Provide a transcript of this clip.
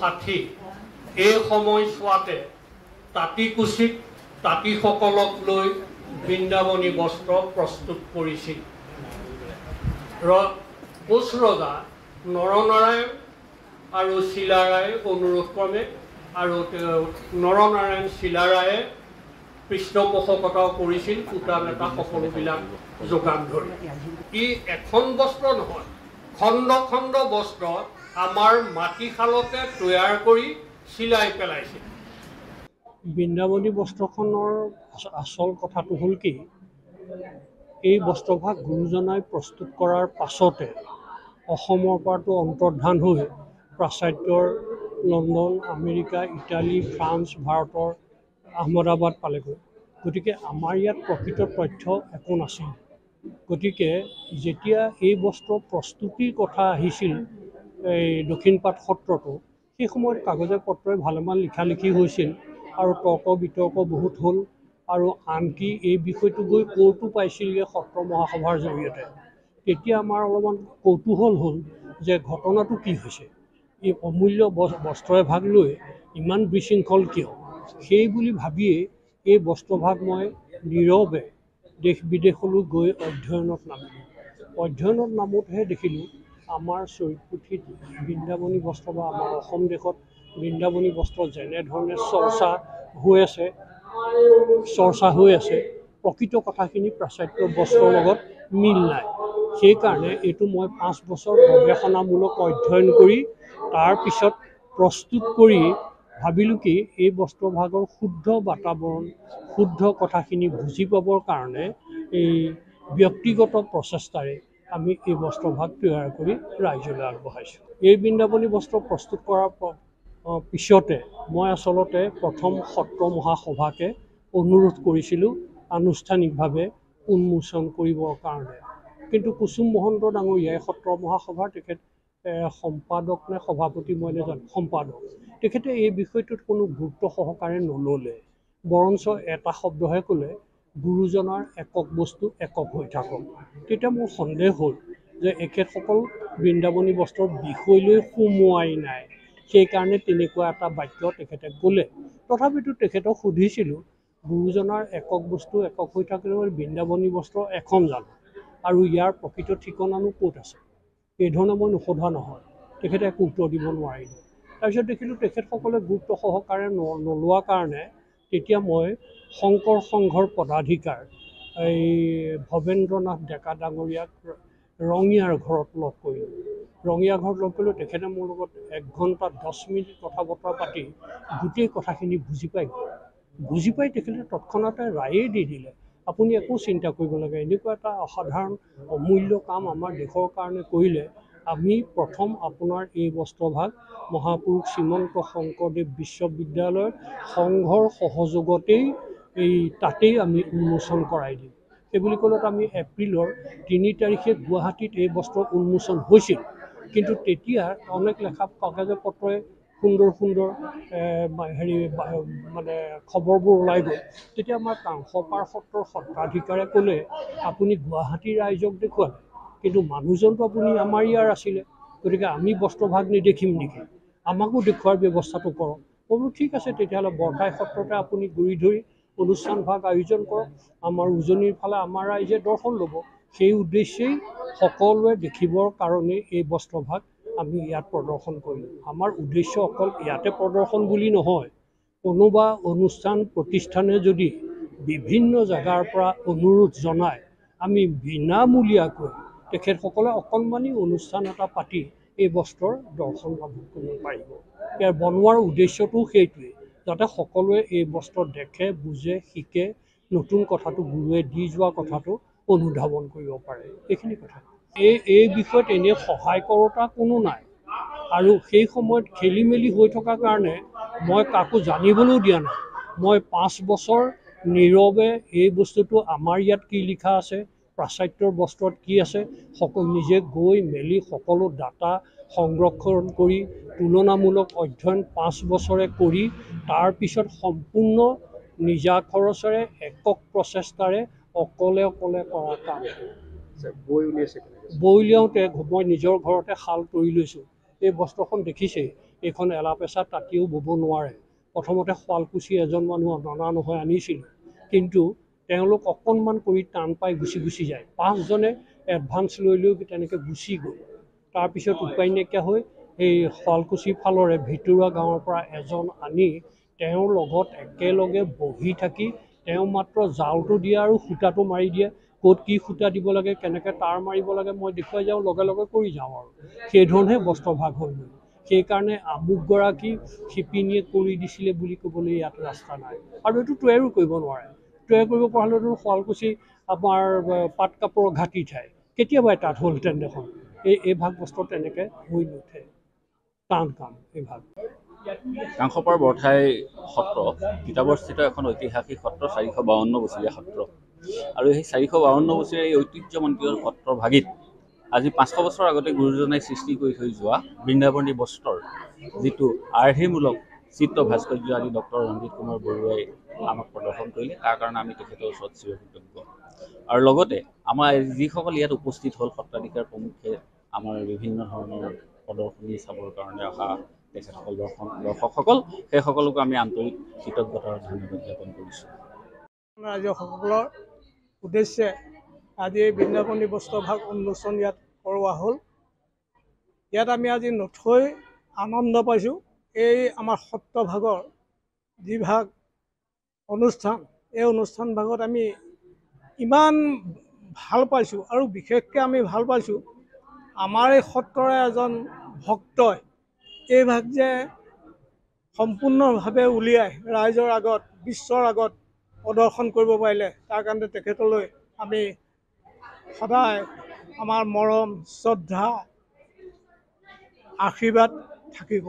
1960 এই সময়ছোৱাতে তাঁতীকুচিত তাঁতীসকলক লৈ বৃন্দাবনী বস্ত্ৰ প্ৰস্তুত কৰিছিল। কোচ ৰজা নৰনাৰায়ণ আৰু চিলাৰায় অনুৰোধক্ৰমে আৰু নৰনাৰায়ণ চিলাৰায়ে পৃষ্ঠপোষকতাও কৰিছিল, সূতা নেতা সকলোবিলাক যোগান ধৰি। ই এখন বস্ত্ৰ নহয়, খণ্ড খণ্ড বস্ত্ৰ আমাৰ মাটিশালতে তৈয়াৰ কৰি চিলাই পেলাইছিল। বৃন্দাবনী বস্ত্ৰখনৰ আচল কথাটো হ'ল কি, এই বস্ত্ৰভাগ গুৰুজনাই প্ৰস্তুত কৰাৰ পাছতে অসমৰ পৰাটো অন্তৰ্ধান হৈ পাশ্চাত্যৰ লণ্ডন, আমেৰিকা, ইটালী, ফ্ৰান্স, ভাৰতৰ আহমদাবাদ পালেগৈ। গতিকে আমাৰ ইয়াত প্ৰকৃত তথ্য একো নাছিল। গতিকে যেতিয়া এই বস্ত্ৰ প্ৰস্তুতিৰ কথা আহিছিল এই দক্ষিণপাট সত্ৰটো, সেই সময়ত কাগজে পত্ৰই ভালেমান লিখা লিখি হৈছিল আৰু তৰ্ক বিতৰ্ক বহুত হ'ল আৰু আনকি এই বিষয়টো গৈ ক'তো পাইছিলগৈ সত্ৰ মহাসভাৰ জৰিয়তে। তেতিয়া আমাৰ অলপমান কৌতূহল হ'ল যে ঘটনাটো কি হৈছে, এই অমূল্য বস্ত্ৰ এভাগ লৈ ইমান বিশৃংখল কিয়। সেই বুলি ভাবিয়েই এই বস্ত্ৰভাগ মই নীৰৱে দেশ বিদেশলৈ গৈ অধ্যয়নত নামিলোঁ। অধ্যয়নত নামোঁতেহে দেখিলোঁ আমাৰ চৰিতপুথিত বৃন্দাবনী বস্ত্ৰ বা আমাৰ অসম দেশত বৃন্দাবনী বস্ত্ৰ যেনেধৰণে চৰ্চা হৈ আছে প্ৰকৃত কথাখিনি পাশ্চাত্যৰ বস্ত্ৰৰ লগত মিল নাই। সেইকাৰণে এইটো মই 5 বছৰ গৱেষণামূলক অধ্যয়ন কৰি তাৰপিছত প্ৰস্তুত কৰি ভাবিলোঁ কি এই বস্ত্ৰভাগৰ শুদ্ধ বাতাৱৰণ, শুদ্ধ কথাখিনি বুজি পাবৰ কাৰণে এই ব্যক্তিগত প্ৰচেষ্টাৰে আমি এই বস্ত্ৰভাগ তৈয়াৰ কৰি ৰাইজলৈ আগবঢ়াইছোঁ। এই বৃন্দাবনী বস্ত্ৰ প্ৰস্তুত কৰাৰ পিছতে মই আচলতে প্ৰথম সত্ৰ মহাসভাকে অনুৰোধ কৰিছিলোঁ আনুষ্ঠানিকভাৱে উন্মোচন কৰিবৰ কাৰণে। কিন্তু কুসুম মহন্ত ডাঙৰীয়াই সত্ৰ মহাসভাৰ তেখেত সম্পাদক নে সভাপতি মই নাজানো, সম্পাদক, তেখেতে এই বিষয়টোত কোনো গুৰুত্ব সহকাৰে নল'লে। বৰঞ্চ এটা শব্দহে ক'লে, গুৰুজনাৰ একক বস্তু একক হৈ থাকক। তেতিয়া মোৰ সন্দেহ হ'ল যে এখেতসকল বৃন্দাবনী বস্ত্ৰৰ বিষয়লৈ সোমোৱাই নাই, সেইকাৰণে তেনেকুৱা এটা বাক্য তেখেতে ক'লে। তথাপিতো তেখেতক সুধিছিলোঁ, গুৰুজনাৰ একক বস্তু একক হৈ থাকিলে বৃন্দাবনী বস্ত্ৰ এখন জানো, আৰু ইয়াৰ প্ৰকৃত ঠিকনানো ক'ত আছে? এইধৰণে মই নোসোধা নহয়, তেখেতে একো উত্তৰ দিব নোৱাৰিলে। তাৰপিছত দেখিলোঁ তেখেতসকলে গুৰুত্ব সহকাৰে নোলোৱা কাৰণে তেতিয়া মই শংকৰ সংঘৰ পদাধিকাৰ এই ভৱেন্দ্ৰনাথ ডেকা ডাঙৰীয়াক ৰঙিয়াৰ ঘৰত লগ কৰিলোঁ। ৰঙিয়া ঘৰত লগ কৰিলোঁ, তেখেতে মোৰ লগত 1 ঘণ্টা 10 মিনিট কথা বতৰা পাতি গোটেই কথাখিনি বুজি পাই তেখেতে তৎক্ষণাতে ৰায়েই দি দিলে, আপুনি একো চিন্তা কৰিব লাগে, এনেকুৱা এটা অসাধাৰণ অমূল্য কাম আমাৰ দেশৰ কাৰণে কৰিলে আমি প্ৰথম আপোনাৰ এই বস্ত্ৰভাগ মহাপুৰুষ শ্ৰীমন্ত শংকৰদেৱ বিশ্ববিদ্যালয়ৰ সংঘৰ সহযোগতেই তাতেই আমি উন্মোচন কৰাই দিম। সেইবুলি ক'লত আমি এপ্ৰিলৰ 3 তাৰিখে গুৱাহাটীত এই বস্ত্ৰ উন্মোচন হৈছিল। কিন্তু তেতিয়া অনেক লেখা কাগজে পত্ৰই সুন্দৰ মানে খবৰবোৰ ওলাই গ'ল। তেতিয়া আমাৰ কাংসপাৰ সত্ৰৰ সত্ৰাধিকাৰে ক'লে, আপুনি গুৱাহাটীৰ ৰাইজক দেখুৱালে, কিন্তু মানুহজনটো আপুনি আমাৰ ইয়াৰ আছিলে, গতিকে আমি বস্ত্ৰভাগ নেদেখিম নেকি, আমাকো দেখুওৱাৰ ব্যৱস্থাটো কৰক। মই বোলো ঠিক আছে, তেতিয়াহ'লে বৰঠাই সত্ৰতে আপুনি গুৰি ধৰি অনুষ্ঠানভাগ আয়োজন কৰক, আমাৰ উজনিৰ ফালে আমাৰ ৰাইজে দৰ্শন ল'ব। সেই উদ্দেশ্যেই সকলোৱে দেখিবৰ কাৰণে এই বস্ত্ৰভাগ আমি ইয়াত প্ৰদৰ্শন কৰিলোঁ। আমাৰ উদ্দেশ্য অকল ইয়াতে প্ৰদৰ্শন বুলি নহয়, কোনোবা অনুষ্ঠান প্ৰতিষ্ঠানে যদি বিভিন্ন জেগাৰ পৰা অনুৰোধ জনায় আমি বিনামূলীয়াকৈ তেখেতসকলে অকণমানি অনুষ্ঠান এটা পাতি এই বস্ত্ৰৰ দৰ্শন লাভ কৰিব পাৰিব। ইয়াৰ বনোৱাৰ উদ্দেশ্যটো সেইটোৱেই, যাতে সকলোৱে এই বস্ত্ৰ দেখে, বুজে, শিকে, নতুন কথাটো গুৰুৱে দি যোৱা কথাটো অনুধাৱন কৰিব পাৰে। এইখিনি কথা। এই বিষয়ত এনেই সহায় কৰোতা কোনো নাই, আৰু সেই সময়ত খেলি মেলি হৈ থকাৰ কাৰণে মই কাকো জানিবলৈও দিয়া নাই। মই 5 বছৰ নীৰৱে এই বস্তুটো আমাৰ ইয়াত কি লিখা আছে, পাশ্চাত্যৰ বস্ত্ৰত কি আছে, নিজে গৈ মেলি সকলো ডাটা সংৰক্ষণ কৰি তুলনামূলক অধ্যয়ন 5 বছৰে কৰি তাৰপিছত সম্পূৰ্ণ নিজা খৰচেৰে একক প্ৰচেষ্টাৰে অকলে কৰা কাম। বৈ উলিয়াওঁতে মই নিজৰ ঘৰতে শাল তৰি লৈছোঁ। এই বস্ত্ৰখন দেখিছেই, এইখন এলাপেচা তাঁতিও বব নোৱাৰে। প্ৰথমতে শুৱালকুছি এজন মানুহ ননা নহয় আনিছিলোঁ, কিন্তু তেওঁলোক অকণমান কৰি টান পাই গুচি যায়। 5জনে এডভান্স লৈ তেনেকৈ গুচি গ'ল। তাৰপিছত উপায় নাইকিয়া হৈ এই শুৱালকুছিৰ ফালৰে ভিতৰুৱা গাঁৱৰ পৰা এজন আনি তেওঁৰ লগত একেলগে বহি থাকি তেওঁ মাত্ৰ জালটো দিয়ে আৰু সূতাটো মাৰি দিয়ে। ক'ত কি সূতা দিব লাগে, কেনেকৈ তাঁৰ মাৰিব লাগে মই দেখুৱাই যাওঁ, লগে লগে কৰি যাওঁ আৰু সেইধৰণে বস্ত্ৰভাগ হৈ গ'ল। সেইকাৰণে আমুকগৰাকী শিপিনীয়ে কৰি দিছিলে বুলি ক'বলৈ ইয়াত ৰাস্তা নাই। আৰু এইটো তৈয়াৰো কৰিব নোৱাৰে। তৈয়াৰ কৰিব পৰা হ'লেতো শুৱালকুছি আমাৰ পাট কাপোৰৰ ঘাটি ঠাই কেতিয়াবাই তাত হ'লহেঁতেন দেখোন। এই ভাগ বস্ত্ৰ তেনেকৈ হৈ নুঠে, টান কাম এই ভাগ। কাংসপাৰ বৰঠাই সত্ৰ তিতাবৰস্থিত এখন ঐতিহাসিক সত্ৰ, 452 বছৰীয়া সত্ৰ। আৰু সেই 452 বছৰীয়া এই ঐতিহ্যমণ্ডিত সত্ৰভাগিত আজি 500 বছৰ আগতে গুৰুজনাই সৃষ্টি কৰি থৈ যোৱা বৃন্দাবনী বস্ত্ৰৰ যিটো আৰ্হিমূলক চিত্ৰ ভাস্কৰ্য আদি ডক্টৰ ৰঞ্জিত কুমাৰ বৰুৱাই আমাক প্ৰদৰ্শন কৰিলে, তাৰ কাৰণে আমি তেখেতৰ ওচৰত চিৰকৃতজ্ঞ। আৰু লগতে আমাৰ যিসকল ইয়াত উপস্থিত হ'ল সত্ৰাধিকাৰ প্ৰমুখে আমাৰ বিভিন্ন ধৰণৰ প্ৰদৰ্শনী চাবৰ কাৰণে অহা তেখেতসকল দৰ্শকসকল, সেই সকলোকে আমি আন্তৰিক কৃতজ্ঞতা আৰু ধন্যবাদ জ্ঞাপন কৰিছোঁ। ৰাইজসকলৰ উদ্দেশ্যে আজি এই বৃন্দাবনী বস্ত্ৰভাগ উন্মোচন ইয়াত কৰোৱা হ'ল। ইয়াত আমি আজি নথৈ আনন্দ পাইছোঁ। এই আমাৰ সত্ৰভাগৰ যিভাগ অনুষ্ঠান, এই অনুষ্ঠান ভাগত আমি ইমান ভাল পাইছোঁ, আৰু বিশেষকৈ আমি ভাল পাইছোঁ আমাৰ এই সত্ৰৰে এজন ভক্তই এই ভাগ যে সম্পূৰ্ণভাৱে উলিয়াই ৰাইজৰ আগত, বিশ্বৰ আগত প্ৰদৰ্শন কৰিব পাৰিলে, তাৰ কাৰণে তেখেতলৈ আমি সদায় আমাৰ মৰম, শ্ৰদ্ধা, আশীৰ্বাদ থাকিব।